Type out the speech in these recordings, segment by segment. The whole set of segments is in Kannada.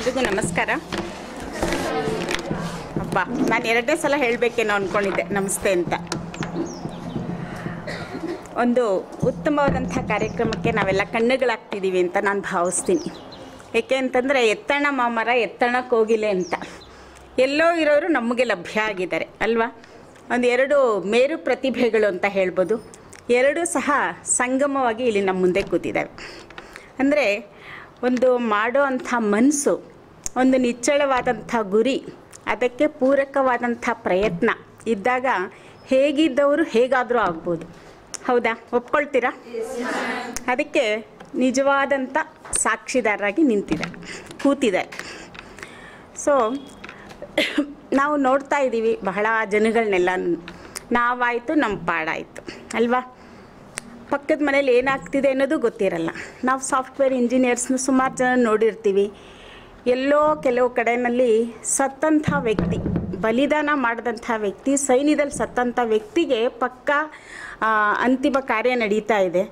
ಎಲ್ರಿಗೂ ನಮಸ್ಕಾರ. ಅಪ್ಪ ನಾನು ಎರಡನೇ ಸಲ ಹೇಳಬೇಕೇನೋ ಅಂದ್ಕೊಂಡಿದ್ದೆ ನಮಸ್ತೆ ಅಂತ. ಒಂದು ಉತ್ತಮವಾದಂಥ ಕಾರ್ಯಕ್ರಮಕ್ಕೆ ನಾವೆಲ್ಲ ಕಣ್ಣುಗಳಾಗ್ತಿದ್ದೀವಿ ಅಂತ ನಾನು ಭಾವಿಸ್ತೀನಿ. ಏಕೆ ಅಂತಂದರೆ ಎತ್ತಣ ಮಾಮರ ಎತ್ತಣ ಕೋಗಿಲೆ ಅಂತ ಎಲ್ಲೋ ಇರೋರು ನಮಗೆ ಲಭ್ಯ ಆಗಿದ್ದಾರೆ ಅಲ್ವಾ. ಒಂದು ಎರಡು ಮೇರು ಪ್ರತಿಭೆಗಳು ಅಂತ ಹೇಳ್ಬೋದು. ಎರಡೂ ಸಹ ಸಂಗಮವಾಗಿ ಇಲ್ಲಿ ನಮ್ಮ ಮುಂದೆ ಕೂತಿದ್ದಾವೆ. ಅಂದರೆ ಒಂದು ಮಾಡೋ ಅಂಥ ಮನಸ್ಸು, ಒಂದು ನಿಚ್ಚಳವಾದಂಥ ಗುರಿ, ಅದಕ್ಕೆ ಪೂರಕವಾದಂಥ ಪ್ರಯತ್ನ ಇದ್ದಾಗ ಹೇಗಿದ್ದವರು ಹೇಗಾದರೂ ಆಗ್ಬೋದು. ಹೌದಾ, ಒಪ್ಕೊಳ್ತೀರಾ? ಅದಕ್ಕೆ ನಿಜವಾದಂಥ ಸಾಕ್ಷಿದಾರರಾಗಿ ಕೂತಿದ್ದಾರೆ. ಸೊ ನಾವು ನೋಡ್ತಾ ಇದ್ದೀವಿ ಬಹಳ ಜನಗಳನ್ನೆಲ್ಲ. ನಾವಾಯಿತು, ನಮ್ಮ ಪಾಡಾಯಿತು ಅಲ್ವಾ. ಪಕ್ಕದ ಮನೇಲಿ ಏನಾಗ್ತಿದೆ ಅನ್ನೋದು ಗೊತ್ತಿರಲ್ಲ. ನಾವು ಸಾಫ್ಟ್ವೇರ್ ಇಂಜಿನಿಯರ್ಸ್ನ ಸುಮಾರು ಜನ ನೋಡಿರ್ತೀವಿ. ಎಲ್ಲೋ ಕೆಲವು ಕಡೆಯಲ್ಲಿ ಸತ್ತಂಥ ವ್ಯಕ್ತಿ, ಬಲಿದಾನ ಮಾಡಿದಂಥ ವ್ಯಕ್ತಿ, ಸೈನ್ಯದಲ್ಲಿ ಸತ್ತಂಥ ವ್ಯಕ್ತಿಗೆ ಪಕ್ಕ ಅಂತಿಮ ಕಾರ್ಯ ನಡೀತಾ ಇದೆ.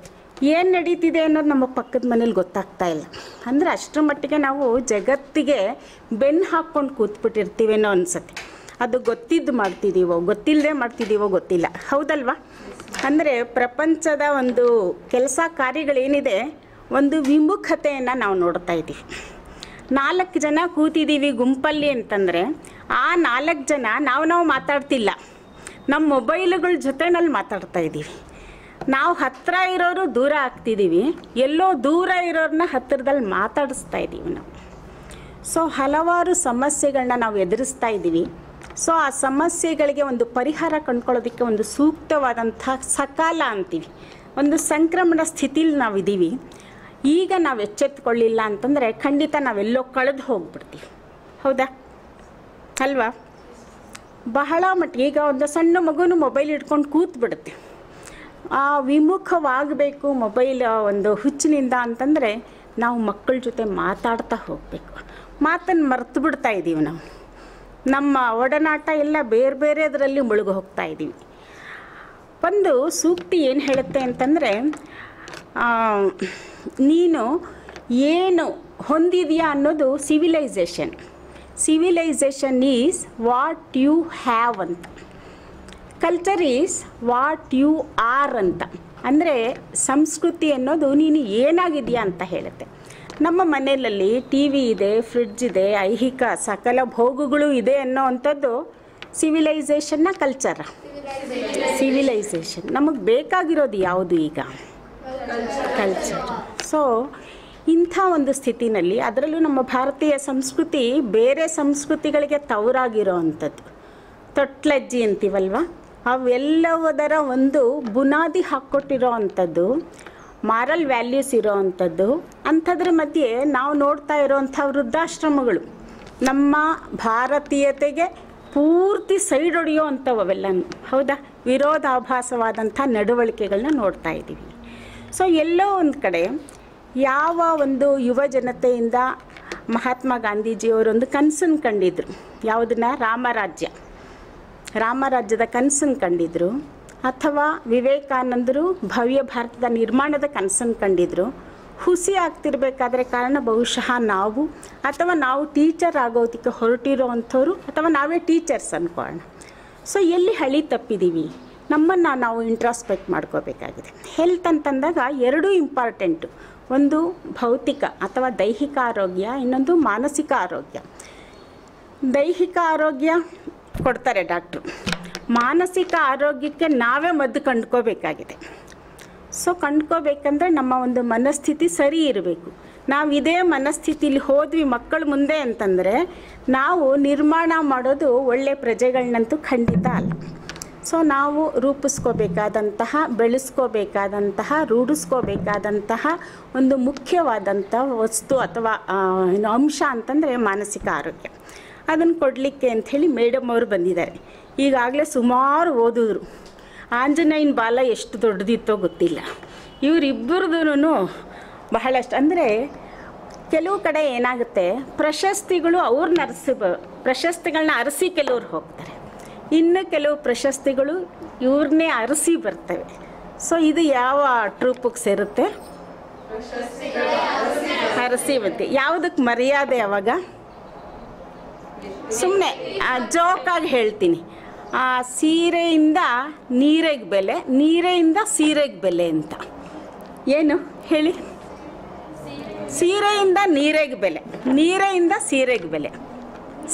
ಏನು ನಡೀತಿದೆ ಅನ್ನೋದು ನಮ್ಮ ಪಕ್ಕದ ಮನೇಲಿ ಗೊತ್ತಾಗ್ತಾ ಇಲ್ಲ. ಅಂದರೆ ಅಷ್ಟರ ಮಟ್ಟಿಗೆ ನಾವು ಜಗತ್ತಿಗೆ ಬೆನ್ನು ಹಾಕ್ಕೊಂಡು ಕೂತ್ಬಿಟ್ಟಿರ್ತೀವೇನೋ ಅನಿಸುತ್ತೆ. ಅದು ಗೊತ್ತಿದ್ದು ಮಾಡ್ತಿದ್ದೀವೋ ಗೊತ್ತಿಲ್ಲದೆ ಮಾಡ್ತಿದ್ದೀವೋ ಗೊತ್ತಿಲ್ಲ. ಹೌದಲ್ವಾ? ಅಂದರೆ ಪ್ರಪಂಚದ ಒಂದು ಕೆಲಸ ಕಾರ್ಯಗಳೇನಿದೆ, ಒಂದು ವಿಮುಖತೆಯನ್ನು ನಾವು ನೋಡ್ತಾ ಇದ್ದೀವಿ. 4 ಜನ ಕೂತಿದ್ದೀವಿ ಗುಂಪಲ್ಲಿ ಅಂತಂದರೆ ಆ 4 ಜನ ನಾವು ಮಾತಾಡ್ತಿಲ್ಲ, ನಮ್ಮ ಮೊಬೈಲುಗಳ ಜೊತೆನಲ್ಲಿ ಮಾತಾಡ್ತಾ ಇದ್ದೀವಿ. ನಾವು ಹತ್ತಿರ ಇರೋರು ದೂರ ಆಗ್ತಿದ್ದೀವಿ, ಎಲ್ಲೋ ದೂರ ಇರೋರನ್ನ ಹತ್ತಿರದಲ್ಲಿ ಮಾತಾಡಿಸ್ತಾ ಇದ್ದೀವಿ ನಾವು. ಸೊ ಹಲವಾರು ಸಮಸ್ಯೆಗಳನ್ನ ನಾವು ಎದುರಿಸ್ತಾ ಇದ್ದೀವಿ. ಸೊ ಆ ಸಮಸ್ಯೆಗಳಿಗೆ ಒಂದು ಪರಿಹಾರ ಕಂಡುಕೊಳ್ಳೋದಕ್ಕೆ ಒಂದು ಸೂಕ್ತವಾದಂಥ ಸಕಾಲ ಅಂತೀವಿ, ಒಂದು ಸಂಕ್ರಮಣ ಸ್ಥಿತಿಲಿ ನಾವಿದ್ದೀವಿ. ಈಗ ನಾವು ಎಚ್ಚೆತ್ತುಕೊಳ್ಳಿಲ್ಲ ಅಂತಂದರೆ ಖಂಡಿತ ನಾವೆಲ್ಲೋ ಕಳೆದು ಹೋಗ್ಬಿಡ್ತೀವಿ. ಹೌದಾ ಅಲ್ವಾ? ಬಹಳ ಮಟ್ಟಿಗೆ ಈಗ ಒಂದು ಸಣ್ಣ ಮಗುನು ಮೊಬೈಲ್ ಹಿಡ್ಕೊಂಡು ಕೂತ್ಬಿಡುತ್ತೆ. ವಿಮುಖವಾಗಬೇಕು ಮೊಬೈಲ್ ಒಂದು ಹುಚ್ಚಿನಿಂದ ಅಂತಂದರೆ ನಾವು ಮಕ್ಕಳ ಜೊತೆ ಮಾತಾಡ್ತಾ ಹೋಗಬೇಕು. ಮಾತನ್ನು ಮರೆತು ಬಿಡ್ತಾ ಇದ್ದೀವಿ ನಾವು. ನಮ್ಮ ಒಡನಾಟ ಎಲ್ಲ ಬೇರೆ ಬೇರೆದರಲ್ಲಿ ಮುಳುಗಿ ಹೋಗ್ತಾ ಇದ್ದೀವಿ. ಒಂದು ಸೂಕ್ತಿ ಏನು ಹೇಳುತ್ತೆ ಅಂತಂದರೆ, ನೀನು ಏನು ಹೊಂದಿದೆಯಾ ಅನ್ನೋದು civilisation. Civilisation is what you have ಅಂತ. Culture is what you are ಅಂತ. ಅಂದರೆ ಸಂಸ್ಕೃತಿ ಅನ್ನೋದು ನೀನು ಏನಾಗಿದೆಯಾ ಅಂತ ಹೇಳುತ್ತೆ. ನಮ್ಮ ಮನೆಯಲ್ಲಿ ಟಿ ವಿ ಇದೆ, ಫ್ರಿಡ್ಜ್ ಇದೆ, ಐಹಿಕ ಸಕಲ ಭೋಗಗಳು ಇದೆ ಅನ್ನೋ ಅಂಥದ್ದು ಸಿವಿಲೈಸೇಷನ್ನ ಕಲ್ಚರ. ಸಿವಿಲೈಸೇಷನ್ ನಮಗೆ ಬೇಕಾಗಿರೋದು ಯಾವುದು ಈಗ? ಕಲ್ಚರ್. ಸೊ ಇಂಥ ಒಂದು ಸ್ಥಿತಿನಲ್ಲಿ, ಅದರಲ್ಲೂ ನಮ್ಮ ಭಾರತೀಯ ಸಂಸ್ಕೃತಿ ಬೇರೆ ಸಂಸ್ಕೃತಿಗಳಿಗೆ ತವರಾಗಿರೋ ಅಂಥದ್ದು, ತೊಟ್ಲಜ್ಜಿ ಅಂತೀವಲ್ವ, ಅವೆಲ್ಲದರ ಒಂದು ಬುನಾದಿ ಹಾಕ್ಕೊಟ್ಟಿರೋ ಅಂಥದ್ದು, ಮಾರಲ್ ವ್ಯಾಲ್ಯೂಸ್ ಇರೋ ಅಂಥದ್ದು. ಅಂಥದ್ರ ಮಧ್ಯೆ ನಾವು ನೋಡ್ತಾ ಇರೋವಂಥ ವೃದ್ಧಾಶ್ರಮಗಳು ನಮ್ಮ ಭಾರತೀಯತೆಗೆ ಪೂರ್ತಿ ಸೈಡ್ ಹೊಡೆಯೋ ಅಂಥವು ಅವೆಲ್ಲನೂ. ಹೌದಾ? ವಿರೋಧಾಭಾಸವಾದಂಥ ನಡವಳಿಕೆಗಳನ್ನ ನೋಡ್ತಾ ಇದ್ದೀವಿ. ಸೊ ಎಲ್ಲೋ ಒಂದು ಕಡೆ ಯಾವ ಒಂದು ಯುವ ಜನತೆಯಿಂದ ಮಹಾತ್ಮ ಗಾಂಧೀಜಿಯವರೊಂದು ಕನಸನ್ನು ಕಂಡಿದ್ರು. ಯಾವುದನ್ನ? ರಾಮರಾಜ್ಯದ ಕನಸನ್ನು ಕಂಡಿದ್ರು. ಅಥವಾ ವಿವೇಕಾನಂದರು ಭವ್ಯ ಭಾರತದ ನಿರ್ಮಾಣದ ಕನಸನ್ನು ಕಂಡಿದ್ರು. ಹುಸಿ ಆಗ್ತಿರ್ಬೇಕಾದ್ರೆ ಕಾರಣ ಬಹುಶಃ ನಾವು ಟೀಚರ್ ಆಗೋದಕ್ಕೆ ಹೊರಟಿರೋ ಅಂಥವ್ರು, ಅಥವಾ ನಾವೇ ಟೀಚರ್ಸ್ ಅಂದ್ಕೊಳ್ಳೋಣ. ಸೊ ಎಲ್ಲಿ ಹಳಿ ತಪ್ಪಿದ್ದೀವಿ? ನಮ್ಮನ್ನು ನಾವು ಇಂಟ್ರಾಸ್ಪೆಕ್ಟ್ ಮಾಡ್ಕೋಬೇಕಾಗಿದೆ. ಹೆಲ್ತ್ ಅಂತಂದಾಗ ಎರಡೂ ಇಂಪಾರ್ಟೆಂಟು. ಒಂದು ಭೌತಿಕ ಅಥವಾ ದೈಹಿಕ ಆರೋಗ್ಯ, ಇನ್ನೊಂದು ಮಾನಸಿಕ ಆರೋಗ್ಯ. ದೈಹಿಕ ಆರೋಗ್ಯ ಕೊಡ್ತಾರೆ ಡಾಕ್ಟ್ರು, ಮಾನಸಿಕ ಆರೋಗ್ಯಕ್ಕೆ ನಾವೇ ಮದ್ದು ಕಂಡ್ಕೋಬೇಕಾಗಿದೆ. ಸೊ ಕಂಡ್ಕೋಬೇಕಂದ್ರೆ ನಮ್ಮ ಒಂದು ಮನಸ್ಥಿತಿ ಸರಿ ಇರಬೇಕು. ನಾವು ಇದೇ ಮನಸ್ಥಿತಿಲಿ ಹೋದ್ವಿ ಮಕ್ಕಳ ಮುಂದೆ ಅಂತಂದರೆ ನಾವು ನಿರ್ಮಾಣ ಮಾಡೋದು ಒಳ್ಳೆ ಪ್ರಜೆಗಳನ್ನಂತೂ ಖಂಡಿತ ಅಲ್ಲ. ಸೊ ನಾವು ರೂಪಿಸ್ಕೋಬೇಕಾದಂತಹ, ಬೆಳೆಸ್ಕೋಬೇಕಾದಂತಹ, ರೂಢಿಸ್ಕೋಬೇಕಾದಂತಹ ಒಂದು ಮುಖ್ಯವಾದಂಥ ವಸ್ತು ಅಥವಾ ಅಂಶ ಅಂತಂದರೆ ಮಾನಸಿಕ ಆರೋಗ್ಯ. ಅದನ್ನು ಕೊಡಲಿಕ್ಕೆ ಅಂಥೇಳಿ ಮೇಡಮ್ ಅವರು ಬಂದಿದ್ದಾರೆ. ಈಗಾಗಲೇ ಸುಮಾರು ಓದಿದ್ರು. ಆಂಜನೇಯನ ಬಾಲ ಎಷ್ಟು ದೊಡ್ಡದಿತ್ತೋ ಗೊತ್ತಿಲ್ಲ. ಇವರಿಬ್ಬರದೂ ಬಹಳಷ್ಟು. ಅಂದರೆ ಕೆಲವು ಕಡೆ ಏನಾಗುತ್ತೆ, ಪ್ರಶಸ್ತಿಗಳು ಪ್ರಶಸ್ತಿಗಳನ್ನ ಅರಸಿ ಕೆಲವ್ರು ಹೋಗ್ತಾರೆ, ಇನ್ನು ಕೆಲವು ಪ್ರಶಸ್ತಿಗಳು ಇವ್ರನ್ನೇ ಅರಸಿ ಬರ್ತವೆ. ಸೊ ಇದು ಯಾವ ಟ್ರೂಪಿಗೆ ಸೇರುತ್ತೆ? ಅರಸಿ ಬಂತೆ. ಯಾವುದಕ್ಕೆ ಮರ್ಯಾದೆ? ಅವಾಗ ಸುಮ್ಮನೆ ಜೋಕಾಗಿ ಹೇಳ್ತೀನಿ, ಸೀರೆಯಿಂದ ನೀರಿಗೆ ಬೆಲೆ, ನೀರೆಯಿಂದ ಸೀರೆಗೆ ಬೆಲೆ ಅಂತ. ಏನು ಹೇಳಿ? ಸೀರೆಯಿಂದ ನೀರಿಗೆ ಬೆಲೆ, ನೀರೆಯಿಂದ ಸೀರೆಗೆ ಬೆಲೆ.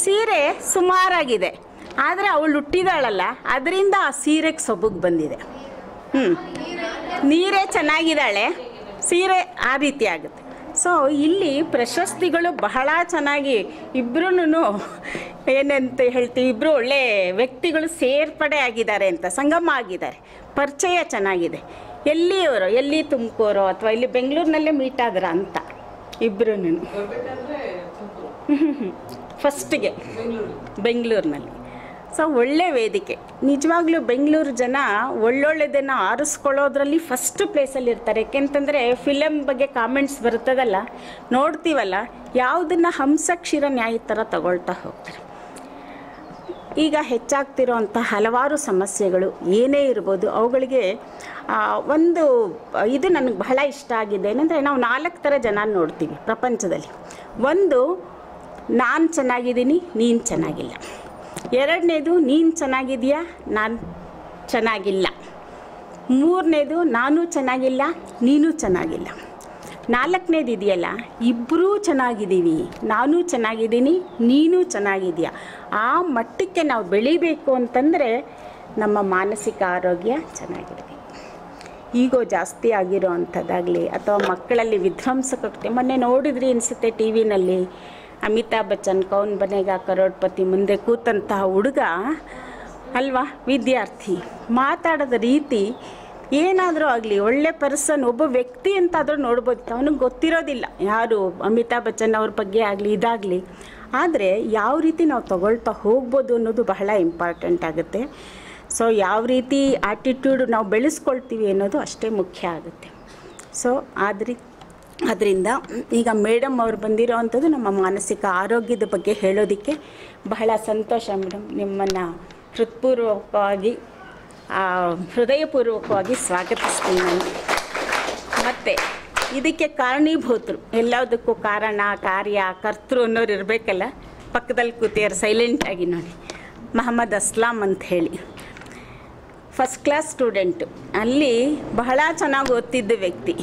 ಸೀರೆ ಸುಮಾರಾಗಿದೆ, ಆದರೆ ಅವಳು ಹುಟ್ಟಿದಾಳಲ್ಲ, ಅದರಿಂದ ಆ ಸೀರೆಗೆ ಸೊಬಗು ಬಂದಿದೆ. ನೀರೇ ಚೆನ್ನಾಗಿದ್ದಾಳೆ, ಸೀರೆ ಆ ರೀತಿ ಆಗುತ್ತೆ. ಸೊ ಇಲ್ಲಿ ಪ್ರಶಸ್ತಿಗಳು ಬಹಳ ಚೆನ್ನಾಗಿ ಇಬ್ಬರೂ ಏನಂತ ಹೇಳ್ತೀವಿ, ಇಬ್ಬರು ಒಳ್ಳೆ ವ್ಯಕ್ತಿಗಳು ಸೇರ್ಪಡೆ ಆಗಿದ್ದಾರೆ ಅಂತ, ಸಂಗಮ ಆಗಿದ್ದಾರೆ, ಪರಿಚಯ ಚೆನ್ನಾಗಿದೆ. ಎಲ್ಲಿಯವರು, ಎಲ್ಲಿ ತುಮಕೂರು ಅಥವಾ ಇಲ್ಲಿ ಬೆಂಗಳೂರಿನಲ್ಲೇ ಮೀಟ್ ಆದ್ರ ಅಂತ ಇಬ್ಬರೂ ಫಸ್ಟಿಗೆ ಬೆಂಗಳೂರಿನಲ್ಲಿ. ಸೊ ಒಳ್ಳೆ ವೇದಿಕೆ, ನಿಜವಾಗ್ಲೂ ಬೆಂಗಳೂರು ಜನ ಒಳ್ಳೊಳ್ಳೆದನ್ನು ಆರಿಸ್ಕೊಳ್ಳೋದ್ರಲ್ಲಿ ಫಸ್ಟ್ ಪ್ಲೇಸಲ್ಲಿ ಇರ್ತಾರೆ. ಯಾಕೆಂತಂದರೆ ಫಿಲಮ್ ಬಗ್ಗೆ ಕಾಮೆಂಟ್ಸ್ ಬರ್ತದಲ್ಲ, ನೋಡ್ತೀವಲ್ಲ, ಯಾವುದನ್ನು ಹಂಸಕ್ಷೀರ ನ್ಯಾಯ ಥರ ತಗೊಳ್ತಾ ಹೋಗ್ತಾರೆ. ಈಗ ಹೆಚ್ಚಾಗ್ತಿರೋಂಥ ಹಲವಾರು ಸಮಸ್ಯೆಗಳು ಏನೇ ಇರ್ಬೋದು, ಅವುಗಳಿಗೆ ಒಂದು ಇದು ನನಗೆ ಬಹಳ ಇಷ್ಟ ಆಗಿದೆ. ಏನಂದರೆ ನಾವು 4 ಥರ ಜನ ನೋಡ್ತೀವಿ ಪ್ರಪಂಚದಲ್ಲಿ. ಒಂದು, ನಾನು ಚೆನ್ನಾಗಿದ್ದೀನಿ, ನೀನು ಚೆನ್ನಾಗಿಲ್ಲ. ಎರಡನೇದು, ನೀನು ಚೆನ್ನಾಗಿದೆಯಾ, ನಾನು ಚೆನ್ನಾಗಿಲ್ಲ. ಮೂರನೇದು, ನಾನು ಚೆನ್ನಾಗಿಲ್ಲ, ನೀನು ಚೆನ್ನಾಗಿಲ್ಲ. ನಾಲ್ಕನೇದು ಇದೆಯಲ್ಲ, ಇಬ್ಬರೂ ಚೆನ್ನಾಗಿದ್ದೀವಿ, ನಾನು ಚೆನ್ನಾಗಿದ್ದೀನಿ, ನೀನು ಚೆನ್ನಾಗಿದೆಯಾ. ಆ ಮಟ್ಟಕ್ಕೆ ನಾವು ಬೆಳಿಬೇಕು ಅಂತಂದರೆ ನಮ್ಮ ಮಾನಸಿಕ ಆರೋಗ್ಯ ಚೆನ್ನಾಗಿರಬೇಕು. ಈಗೋ ಜಾಸ್ತಿ ಆಗಿರೋ ಅಂಥದ್ದಾಗಲಿ ಅಥವಾ ಮಕ್ಕಳಲ್ಲಿ ವಿಧ್ವಂಸಕತೆ, ಮೊನ್ನೆ ನೋಡಿದ್ರಿ ಅನಿಸುತ್ತೆ ಟಿ ವಿನಲ್ಲಿ, ಅಮಿತಾಬ್ ಬಚ್ಚನ್ ಕೌನ್ ಬನೇಗಾ ಕರೋಡ್ಪತಿ ಮುಂದೆ ಕೂತಂತಹ ಹುಡುಗ ಅಲ್ವಾ, ವಿದ್ಯಾರ್ಥಿ, ಮಾತಾಡೋದ ರೀತಿ ಏನಾದರೂ ಆಗಲಿ, ಒಳ್ಳೆ ಪರ್ಸನ್, ಒಬ್ಬ ವ್ಯಕ್ತಿ ಅಂತಾದರೂ ನೋಡ್ಬೋದು. ಅವನಿಗೆ ಗೊತ್ತಿರೋದಿಲ್ಲ ಯಾರು ಅಮಿತಾಬ್ ಬಚ್ಚನ್ ಅವ್ರ ಬಗ್ಗೆ ಆಗಲಿ ಇದಾಗಲಿ. ಆದರೆ ಯಾವ ರೀತಿ ನಾವು ತಗೊಳ್ತಾ ಹೋಗ್ಬೋದು ಅನ್ನೋದು ಬಹಳ ಇಂಪಾರ್ಟೆಂಟ್ ಆಗುತ್ತೆ. ಸೊ ಯಾವ ರೀತಿ ಆ್ಯಟಿಟ್ಯೂಡ್ ನಾವು ಬೆಳೆಸ್ಕೊಳ್ತೀವಿ ಅನ್ನೋದು ಅಷ್ಟೇ ಮುಖ್ಯ ಆಗುತ್ತೆ. ಸೊ ಅದರಿಂದ ಈಗ ಮೇಡಮ್ ಅವ್ರು ಬಂದಿರೋ ಅಂಥದ್ದು ನಮ್ಮ ಮಾನಸಿಕ ಆರೋಗ್ಯದ ಬಗ್ಗೆ ಹೇಳೋದಕ್ಕೆ ಬಹಳ ಸಂತೋಷ ಮೇಡಮ್. ನಿಮ್ಮನ್ನು ಹೃದಯಪೂರ್ವಕವಾಗಿ ಸ್ವಾಗತಿಸ್ತೀನಿ ನಾನು. ಮತ್ತು ಇದಕ್ಕೆ ಕಾರಣೀಭೂತರು, ಎಲ್ಲದಕ್ಕೂ ಕಾರಣ, ಕಾರ್ಯ, ಕರ್ತೃ ಅನ್ನೋರು ಇರಬೇಕಲ್ಲ. ಪಕ್ಕದಲ್ಲಿ ಕೂತಿಯಾರು ಸೈಲೆಂಟಾಗಿ ನೋಡಿ, ಮೊಹಮ್ಮದ್ ಅಸ್ಲಾಮ್ ಅಂತ ಹೇಳಿ, ಫಸ್ಟ್ ಕ್ಲಾಸ್ ಸ್ಟೂಡೆಂಟು, ಅಲ್ಲಿ ಬಹಳ ಚೆನ್ನಾಗಿ ಓದ್ತಿದ್ದ ವ್ಯಕ್ತಿ.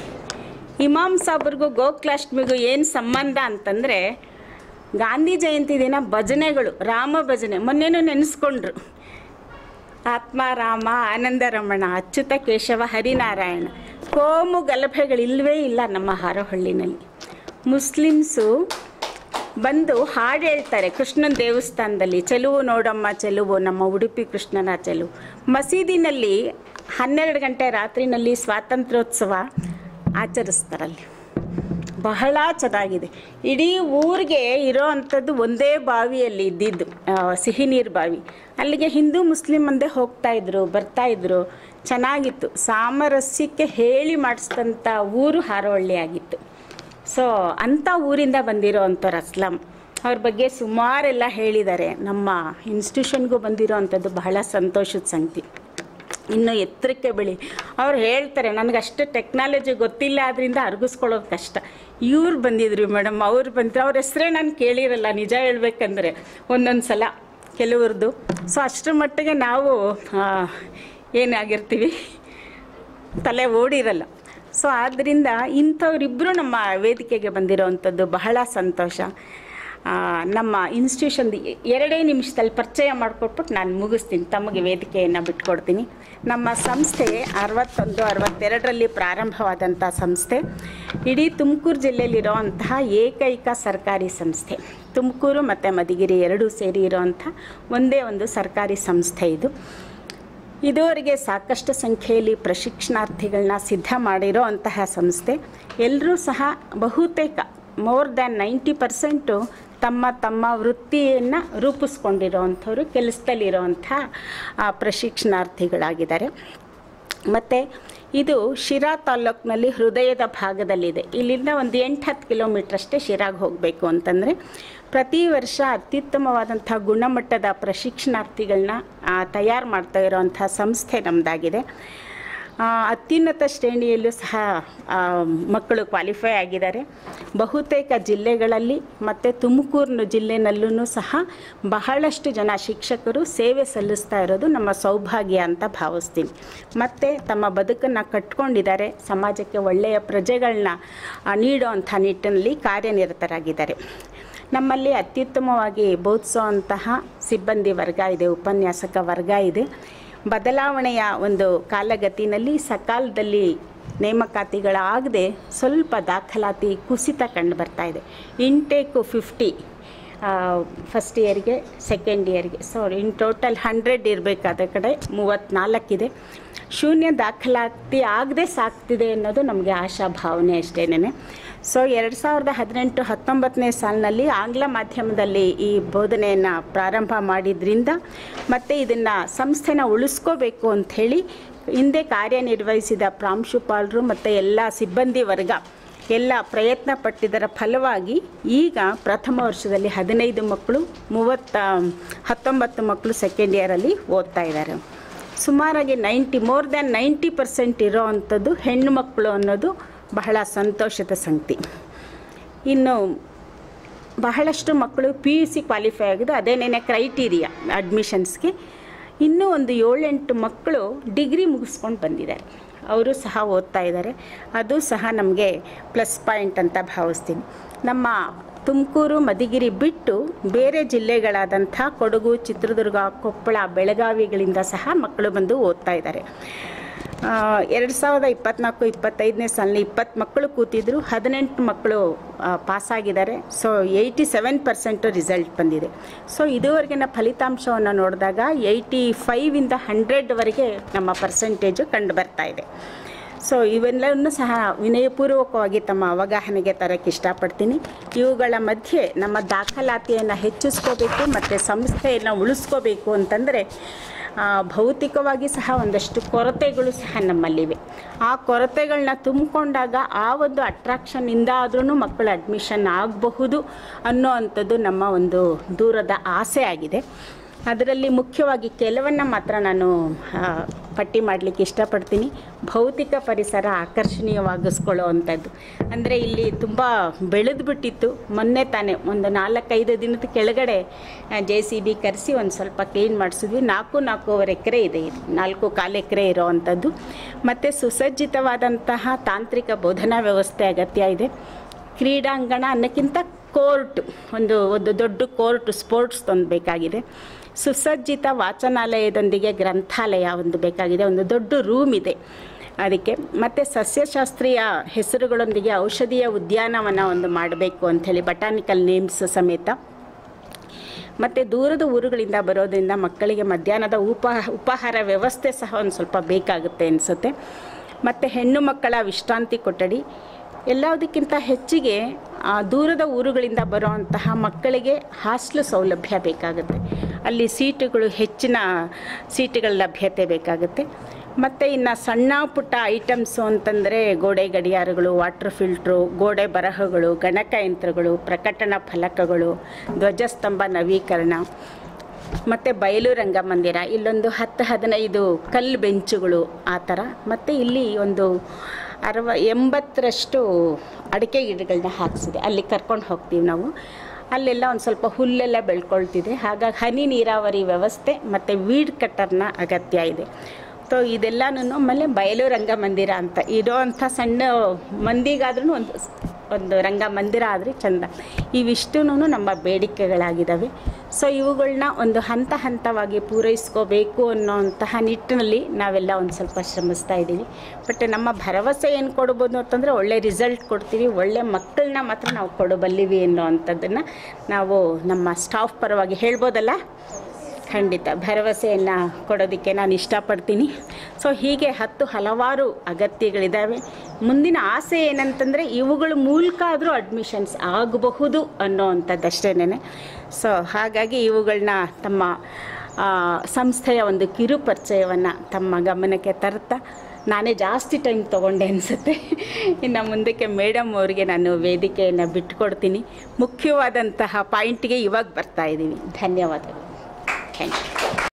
ಇಮಾಮ್ ಸಾಬ್ರಿಗೂ ಗೋಕುಲಾಷ್ಟಮಿಗೂ ಏನು ಸಂಬಂಧ ಅಂತಂದರೆ, ಗಾಂಧಿ ಜಯಂತಿ ದಿನ ಭಜನೆಗಳು, ರಾಮ ಭಜನೆ ಮೊನ್ನೆನೂ ನೆನೆಸ್ಕೊಂಡ್ರು. ಆತ್ಮ ರಾಮ, ಆನಂದ ರಮಣ, ಅಚ್ಯುತ ಕೇಶವ, ಹರಿನಾರಾಯಣ. ಕೋಮು ಗಲಭೆಗಳಿಲ್ವೇ ಇಲ್ಲ ನಮ್ಮ ಹಾರೋಹಳ್ಳಿನಲ್ಲಿ. ಮುಸ್ಲಿಮ್ಸು ಬಂದು ಹಾಡು ಹೇಳ್ತಾರೆ ಕೃಷ್ಣನ ದೇವಸ್ಥಾನದಲ್ಲಿ, ಚೆಲುವು ನೋಡಮ್ಮ ಚೆಲುವು, ನಮ್ಮ ಉಡುಪಿ ಕೃಷ್ಣನ ಚೆಲುವು. ಮಸೀದಿನಲ್ಲಿ 12 ಗಂಟೆ ರಾತ್ರಿನಲ್ಲಿ ಸ್ವಾತಂತ್ರ್ಯೋತ್ಸವ ಆಚರಿಸ್ತಾರಲ್ಲಿ. ಬಹಳ ಚೆನ್ನಾಗಿದೆ. ಇಡೀ ಊರಿಗೆ ಇರೋ ಅಂಥದ್ದು ಒಂದೇ ಬಾವಿಯಲ್ಲಿ ಇದ್ದಿದ್ದು, ಸಿಹಿ ನೀರು ಬಾವಿ. ಅಲ್ಲಿಗೆ ಹಿಂದೂ ಮುಸ್ಲಿಮ್ ಅಂದೇ ಹೋಗ್ತಾಯಿದ್ರು, ಬರ್ತಾಯಿದ್ರು, ಚೆನ್ನಾಗಿತ್ತು. ಸಾಮರಸ್ಯಕ್ಕೆ ಹೇಳಿ ಮಾಡಿಸಿದಂಥ ಊರು ಹಾರೋಹಳ್ಳಿ ಆಗಿತ್ತು. ಸೊ ಅಂಥ ಊರಿಂದ ಬಂದಿರೋ ಅಂಥವ್ರು ಅಸ್ಲಾಂ ಅವ್ರ ಬಗ್ಗೆ ಸುಮಾರೆಲ್ಲ ಹೇಳಿದ್ದಾರೆ. ನಮ್ಮ ಇನ್ಸ್ಟಿಟ್ಯೂಷನ್ಗೂ ಬಂದಿರೋ ಅಂಥದ್ದು ಬಹಳ ಸಂತೋಷದ ಸಂಗತಿ. ಇನ್ನೂ ಎತ್ತರಕ್ಕೆ ಬೆಳಿ. ಅವ್ರು ಹೇಳ್ತಾರೆ, ನನಗಷ್ಟು ಟೆಕ್ನಾಲಜಿ ಗೊತ್ತಿಲ್ಲ, ಅದರಿಂದ ಅರ್ಗಿಸ್ಕೊಳ್ಳೋದು ಕಷ್ಟ. ಇವ್ರು ಬಂದಿದ್ರು ಮೇಡಮ್, ಅವ್ರು ಬಂದರು, ಅವ್ರ ಹೆಸರೇ ನಾನು ಕೇಳಿರಲ್ಲ ನಿಜ ಹೇಳ್ಬೇಕಂದ್ರೆ ಒಂದೊಂದು ಸಲ ಕೆಲವ್ರದ್ದು. ಸೊ ಅಷ್ಟರ ಮಟ್ಟಿಗೆ ನಾವು ಏನಾಗಿರ್ತೀವಿ, ತಲೆ ಓಡಿರಲ್ಲ. ಸೊ ಆದ್ದರಿಂದ ಇಂಥವರಿಬ್ಬರು ನಮ್ಮ ವೇದಿಕೆಗೆ ಬಂದಿರೋ ಅಂಥದ್ದು ಬಹಳ ಸಂತೋಷ. ನಮ್ಮ ಇನ್ಸ್ಟಿಟ್ಯೂಷನ್ದು 2 ನಿಮಿಷದಲ್ಲಿ ಪರಿಚಯ ಮಾಡಿಕೊಟ್ಬಿಟ್ಟು ನಾನು ಮುಗಿಸ್ತೀನಿ, ತಮಗೆ ವೇದಿಕೆಯನ್ನು ಬಿಟ್ಕೊಡ್ತೀನಿ. ನಮ್ಮ ಸಂಸ್ಥೆ 61-62ರಲ್ಲಿ ಪ್ರಾರಂಭವಾದಂಥ ಸಂಸ್ಥೆ. ಇಡೀ ತುಮಕೂರು ಜಿಲ್ಲೆಯಲ್ಲಿರೋ ಅಂತಹ ಏಕೈಕ ಸರ್ಕಾರಿ ಸಂಸ್ಥೆ. ತುಮಕೂರು ಮತ್ತು ಮಧುಗಿರಿ ಎರಡೂ ಸೇರಿ ಇರೋವಂಥ ಒಂದೇ ಒಂದು ಸರ್ಕಾರಿ ಸಂಸ್ಥೆ ಇದು. ಇದುವರೆಗೆ ಸಾಕಷ್ಟು ಸಂಖ್ಯೆಯಲ್ಲಿ ಪ್ರಶಿಕ್ಷಣಾರ್ಥಿಗಳನ್ನ ಸಿದ್ಧ ಮಾಡಿರೋ ಅಂತಹ ಸಂಸ್ಥೆ. ಎಲ್ಲರೂ ಸಹ ಬಹುತೇಕ ಮೋರ್ ದ್ಯಾನ್ 90% ತಮ್ಮ ವೃತ್ತಿಯನ್ನು ರೂಪಿಸ್ಕೊಂಡಿರೋ ಅಂಥವ್ರು, ಕೆಲಸದಲ್ಲಿರೋವಂಥ ಪ್ರಶಿಕ್ಷಣಾರ್ಥಿಗಳಾಗಿದ್ದಾರೆ. ಮತ್ತು ಇದು ಶಿರಾ ತಾಲ್ಲೂಕಿನಲ್ಲಿ ಹೃದಯದ ಭಾಗದಲ್ಲಿದೆ. ಇಲ್ಲಿಂದ ಒಂದು 8-10 ಕಿಲೋಮೀಟ್ರ್ ಅಷ್ಟೇ ಶಿರಾಗೆ ಹೋಗಬೇಕು ಅಂತಂದರೆ. ಪ್ರತಿ ವರ್ಷ ಅತ್ಯುತ್ತಮವಾದಂಥ ಗುಣಮಟ್ಟದ ಪ್ರಶಿಕ್ಷಣಾರ್ಥಿಗಳನ್ನ ತಯಾರು ಮಾಡ್ತಾ ಇರೋವಂಥ ಸಂಸ್ಥೆ ನಮ್ಮದಾಗಿದೆ. ಅತ್ಯುನ್ನತ ಶ್ರೇಣಿಯಲ್ಲೂ ಸಹ ಮಕ್ಕಳು ಕ್ವಾಲಿಫೈ ಆಗಿದ್ದಾರೆ. ಬಹುತೇಕ ಜಿಲ್ಲೆಗಳಲ್ಲಿ ಮತ್ತು ತುಮಕೂರು ಜಿಲ್ಲೆನಲ್ಲೂ ಸಹ ಬಹಳಷ್ಟು ಜನ ಶಿಕ್ಷಕರು ಸೇವೆ ಸಲ್ಲಿಸ್ತಾ ಇರೋದು ನಮ್ಮ ಸೌಭಾಗ್ಯ ಅಂತ ಭಾವಿಸ್ತೀನಿ. ಮತ್ತು ತಮ್ಮ ಬದುಕನ್ನು ಕಟ್ಕೊಂಡಿದ್ದಾರೆ, ಸಮಾಜಕ್ಕೆ ಒಳ್ಳೆಯ ಪ್ರಜೆಗಳನ್ನ ನೀಡೋ ಅಂಥ ನಿಟ್ಟಿನಲ್ಲಿ ಕಾರ್ಯನಿರತರಾಗಿದ್ದಾರೆ. ನಮ್ಮಲ್ಲಿ ಅತ್ಯುತ್ತಮವಾಗಿ ಬೋಧಿಸುವಂತಹ ಸಿಬ್ಬಂದಿ ವರ್ಗ ಇದೆ, ಉಪನ್ಯಾಸಕ ವರ್ಗ ಇದೆ. ಬದಲಾವಣೆಯ ಒಂದು ಕಾಲಗತಿನಲ್ಲಿ ಸಕಾಲದಲ್ಲಿ ನೇಮಕಾತಿಗಳಾಗದೆ ಸ್ವಲ್ಪ ದಾಖಲಾತಿ ಕುಸಿತ ಕಂಡು ಬರ್ತಾ ಇದೆ. ಇಂಟೇಕು 50 ಫಸ್ಟ್ ಇಯರ್ಗೆ, ಸೆಕೆಂಡ್ ಇಯರ್ಗೆ, ಇನ್ ಟೋಟಲ್ 100 ಇರಬೇಕಾದ ಕಡೆ 34 ಇದೆ. ಶೂನ್ಯ ದಾಖಲಾತಿ ಆಗದೆ ಸಾಕ್ತಿದೆ ಅನ್ನೋದು ನಮಗೆ ಆಶಾಭಾವನೆ ಅಷ್ಟೇನೆ. 2018-19 ಸಾಲಿನಲ್ಲಿ ಆಂಗ್ಲ ಮಾಧ್ಯಮದಲ್ಲಿ ಈ ಬೋಧನೆಯನ್ನು ಪ್ರಾರಂಭ ಮಾಡಿದ್ರಿಂದ ಮತ್ತು ಇದನ್ನು ಸಂಸ್ಥೆನ ಉಳಿಸ್ಕೋಬೇಕು ಅಂಥೇಳಿ ಹಿಂದೆ ಕಾರ್ಯನಿರ್ವಹಿಸಿದ ಪ್ರಾಂಶುಪಾಲರು ಮತ್ತು ಎಲ್ಲ ಸಿಬ್ಬಂದಿ ವರ್ಗ ಎಲ್ಲ ಪ್ರಯತ್ನ ಪಟ್ಟಿದ್ದರ ಫಲವಾಗಿ ಈಗ ಪ್ರಥಮ ವರ್ಷದಲ್ಲಿ 15 ಮಕ್ಕಳು, 19 ಮಕ್ಕಳು ಸೆಕೆಂಡ್ ಇಯರಲ್ಲಿ ಓದ್ತಾ ಇದ್ದಾರೆ. ಸುಮಾರಾಗಿ ಮೋರ್ ದ್ಯಾನ್ 90% ಇರೋ ಅಂಥದ್ದು ಹೆಣ್ಣು ಮಕ್ಕಳು ಅನ್ನೋದು ಬಹಳ ಸಂತೋಷದ ಸಂಗತಿ. ಇನ್ನು ಬಹಳಷ್ಟು ಮಕ್ಕಳು PUC ಕ್ವಾಲಿಫೈ ಆಗಿದೆ, ಅದೇನೇನೆ ಕ್ರೈಟೀರಿಯಾ ಅಡ್ಮಿಷನ್ಸ್ಗೆ. ಇನ್ನೂ ಒಂದು 7-8 ಮಕ್ಕಳು ಡಿಗ್ರಿ ಮುಗಿಸ್ಕೊಂಡು ಬಂದಿದ್ದಾರೆ, ಅವರು ಸಹ ಓದ್ತಾ ಇದ್ದಾರೆ. ಅದು ಸಹ ನಮಗೆ ಪ್ಲಸ್ ಪಾಯಿಂಟ್ ಅಂತ ಭಾವಿಸ್ತೀನಿ. ನಮ್ಮ ತುಮಕೂರು, ಮಧುಗಿರಿ ಬಿಟ್ಟು ಬೇರೆ ಜಿಲ್ಲೆಗಳಾದಂಥ ಕೊಡಗು, ಚಿತ್ರದುರ್ಗ, ಕೊಪ್ಪಳ, ಬೆಳಗಾವಿಗಳಿಂದ ಸಹ ಮಕ್ಕಳು ಬಂದು ಓದ್ತಾ ಇದ್ದಾರೆ. 2024-25ನೇ ಸಾಲಿನ 20 ಮಕ್ಕಳು ಕೂತಿದ್ರು, 18 ಮಕ್ಕಳು ಪಾಸಾಗಿದ್ದಾರೆ. 87% ರಿಸಲ್ಟ್ ಬಂದಿದೆ. ಇದುವರೆಗಿನ ಫಲಿತಾಂಶವನ್ನು ನೋಡಿದಾಗ 85ಇಂದ 100ವರೆಗೆ ನಮ್ಮ ಪರ್ಸೆಂಟೇಜು ಕಂಡು ಬರ್ತಾ ಇದೆ. ಇವೆಲ್ಲವನ್ನೂ ಸಹ ವಿನಯಪೂರ್ವಕವಾಗಿ ತಮ್ಮ ಅವಗಾಹನೆಗೆ ತರಕ್ಕೆ ಇಷ್ಟಪಡ್ತೀನಿ. ಇವುಗಳ ಮಧ್ಯೆ ನಮ್ಮ ದಾಖಲಾತಿಯನ್ನು ಹೆಚ್ಚಿಸ್ಕೋಬೇಕು ಮತ್ತು ಸಂಸ್ಥೆಯನ್ನು ಉಳಿಸ್ಕೋಬೇಕು ಅಂತಂದರೆ ಭೌತಿಕವಾಗಿ ಸಹ ಒಂದಷ್ಟು ಕೊರತೆಗಳು ಸಹ ನಮ್ಮಲ್ಲಿವೆ. ಆ ಕೊರತೆಗಳನ್ನ ತುಂಬಿಕೊಂಡಾಗ ಆ ಒಂದು ಅಟ್ರಾಕ್ಷನ್ನಿಂದ ಆದ್ರೂ ಮಕ್ಕಳು ಅಡ್ಮಿಷನ್ ಆಗಬಹುದು ಅನ್ನೋ ಅಂಥದ್ದು ನಮ್ಮ ಒಂದು ದೂರದ ಆಸೆ ಆಗಿದೆ. ಅದರಲ್ಲಿ ಮುಖ್ಯವಾಗಿ ಕೆಲವನ್ನು ಮಾತ್ರ ನಾನು ಪಟ್ಟಿ ಮಾಡಲಿಕ್ಕೆ ಇಷ್ಟಪಡ್ತೀನಿ. ಭೌತಿಕ ಪರಿಸರ ಆಕರ್ಷಣೀಯವಾಗಿಸ್ಕೊಳ್ಳೋ ಅಂಥದ್ದು ಅಂದರೆ ಇಲ್ಲಿ ತುಂಬ ಬೆಳೆದು ಬಿಟ್ಟಿತ್ತು. ಮೊನ್ನೆ ತಾನೇ ಒಂದು 4-5 ದಿನದ ಕೆಳಗಡೆ JCB ಕರೆಸಿ ಒಂದು ಸ್ವಲ್ಪ ಕ್ಲೀನ್ ಮಾಡಿಸಿದ್ವಿ. 4-4.5 ಎಕರೆ ಇದೆ, 4-4 ಎಕರೆ ಇರೋ ಅಂಥದ್ದು. ಮತ್ತು ಸುಸಜ್ಜಿತವಾದಂತಹ ತಾಂತ್ರಿಕ ಬೋಧನಾ ವ್ಯವಸ್ಥೆ ಅಗತ್ಯ ಇದೆ. ಕ್ರೀಡಾಂಗಣ ಅನ್ನೋಕ್ಕಿಂತ ಕೋರ್ಟ್, ಒಂದು ದೊಡ್ಡ ಕೋರ್ಟ್, ಸ್ಪೋರ್ಟ್ಸ್ ಒಂದು ಬೇಕಾಗಿದೆ. ಸುಸಜ್ಜಿತ ವಾಚನಾಲಯದೊಂದಿಗೆ ಗ್ರಂಥಾಲಯ ಒಂದು ಬೇಕಾಗಿದೆ, ಒಂದು ದೊಡ್ಡ ರೂಮ್ ಇದೆ ಅದಕ್ಕೆ. ಮತ್ತು ಸಸ್ಯಶಾಸ್ತ್ರೀಯ ಹೆಸರುಗಳೊಂದಿಗೆ ಔಷಧೀಯ ಉದ್ಯಾನವನ ಒಂದು ಮಾಡಬೇಕು ಅಂಥೇಳಿ, ಬಟಾನಿಕಲ್ ನೇಮ್ಸ್ ಸಮೇತ. ಮತ್ತು ದೂರದ ಊರುಗಳಿಂದ ಬರೋದ್ರಿಂದ ಮಕ್ಕಳಿಗೆ ಮಧ್ಯಾಹ್ನದ ಉಪಹಾರ ವ್ಯವಸ್ಥೆ ಸಹ ಒಂದು ಸ್ವಲ್ಪ ಬೇಕಾಗುತ್ತೆ ಅನಿಸುತ್ತೆ. ಮತ್ತು ಹೆಣ್ಣು ಮಕ್ಕಳ ವಿಶ್ರಾಂತಿ ಕೊಠಡಿ. ಎಲ್ಲದಕ್ಕಿಂತ ಹೆಚ್ಚಿಗೆ ದೂರದ ಊರುಗಳಿಂದ ಬರುವಂತಹ ಮಕ್ಕಳಿಗೆ ಹಾಸ್ಟೆಲ್ ಸೌಲಭ್ಯ ಬೇಕಾಗುತ್ತೆ. ಅಲ್ಲಿ ಹೆಚ್ಚಿನ ಸೀಟುಗಳ ಲಭ್ಯತೆ ಬೇಕಾಗುತ್ತೆ. ಮತ್ತು ಇನ್ನು ಸಣ್ಣ ಪುಟ್ಟ ಐಟಮ್ಸು ಅಂತಂದರೆ ಗೋಡೆ ಗಡಿಯಾರಗಳು, ವಾಟರ್ ಫಿಲ್ಟ್ರು, ಗೋಡೆ ಬರಹಗಳು, ಗಣಕಯಂತ್ರಗಳು, ಪ್ರಕಟಣಾ ಫಲಕಗಳು, ಧ್ವಜಸ್ತಂಭ ನವೀಕರಣ, ಮತ್ತು ಬಯಲು ರಂಗಮಂದಿರ. ಇಲ್ಲೊಂದು 10-15 ಕಲ್ಲು ಬೆಂಚುಗಳು ಆ ಥರ. ಮತ್ತು ಇಲ್ಲಿ ಒಂದು 80ರಷ್ಟು ಅಡಿಕೆ ಗಿಡಗಳನ್ನ ಹಾಕಿಸಿದೆ. ಅಲ್ಲಿ ಕರ್ಕೊಂಡು ಹೋಗ್ತೀವಿ ನಾವು. ಅಲ್ಲೆಲ್ಲ ಒಂದು ಸ್ವಲ್ಪ ಹುಲ್ಲೆಲ್ಲ ಬೆಳ್ಕೊಳ್ತಿದೆ. ಹಾಗಾಗಿ ಹನಿ ನೀರಾವರಿ ವ್ಯವಸ್ಥೆ ಮತ್ತು ವೀಡ್ ಕಟ್ಟರ್ನ ಅಗತ್ಯ ಇದೆ. ಇದೆಲ್ಲನೂ ಆಮೇಲೆ ಬಯಲು ರಂಗಮಂದಿರ ಅಂತ ಇರೋ ಅಂಥ ಸಣ್ಣ ಮಂದಿಗಾದ್ರೂ ಒಂದು ರಂಗಮಂದಿರ ಆದರೆ ಚೆಂದ. ಇವಿಷ್ಟೂ ನಮ್ಮ ಬೇಡಿಕೆಗಳಾಗಿದ್ದಾವೆ. ಇವುಗಳನ್ನ ಒಂದು ಹಂತವಾಗಿ ಪೂರೈಸ್ಕೋಬೇಕು ಅನ್ನೋಂತಹ ನಿಟ್ಟಿನಲ್ಲಿ ನಾವೆಲ್ಲ ಒಂದು ಸ್ವಲ್ಪ ಶ್ರಮಿಸ್ತಾ ಇದ್ದೀವಿ. ಬಟ್ ನಮ್ಮ ಭರವಸೆ ಏನು ಕೊಡ್ಬೋದು ಅಂತಂದರೆ ಒಳ್ಳೆ ರಿಸಲ್ಟ್ ಕೊಡ್ತೀವಿ, ಒಳ್ಳೆ ಮಕ್ಕಳನ್ನ ಮಾತ್ರ ನಾವು ಕೊಡಬಲ್ಲಿವಿ ಅನ್ನೋ ಅಂಥದ್ದನ್ನು ನಾವು ನಮ್ಮ ಸ್ಟಾಫ್ ಪರವಾಗಿ ಹೇಳ್ಬೋದಲ್ಲ. ಖಂಡಿತ ಭರವಸೆಯನ್ನು ಕೊಡೋದಕ್ಕೆ ನಾನು ಇಷ್ಟಪಡ್ತೀನಿ. ಹೀಗೆ ಹಲವಾರು ಅಗತ್ಯಗಳಿದ್ದಾವೆ. ಮುಂದಿನ ಆಸೆ ಏನಂತಂದರೆ ಇವುಗಳ ಮೂಲಕ ಆದರೂ ಅಡ್ಮಿಷನ್ಸ್ ಆಗಬಹುದು ಅನ್ನೋ ಅಂಥದ್ದಷ್ಟೇನೆ. ಹಾಗಾಗಿ ಇವುಗಳನ್ನ ತಮ್ಮ ಸಂಸ್ಥೆಯ ಒಂದು ಕಿರು ಪರಿಚಯವನ್ನು ತಮ್ಮ ಗಮನಕ್ಕೆ ತರ್ತಾ ನಾನೇ ಜಾಸ್ತಿ ಟೈಮ್ ತೊಗೊಂಡೆ ಅನಿಸುತ್ತೆ. ಇನ್ನು ಮುಂದಕ್ಕೆ ಮೇಡಮ್ ಅವರಿಗೆ ನಾನು ವೇದಿಕೆಯನ್ನು ಬಿಟ್ಟುಕೊಡ್ತೀನಿ. ಮುಖ್ಯವಾದಂತಹ ಪಾಯಿಂಟ್ಗೆ ಇವಾಗ ಬರ್ತಾ ಇದ್ದೀವಿ. ಧನ್ಯವಾದಗಳು. Thank you.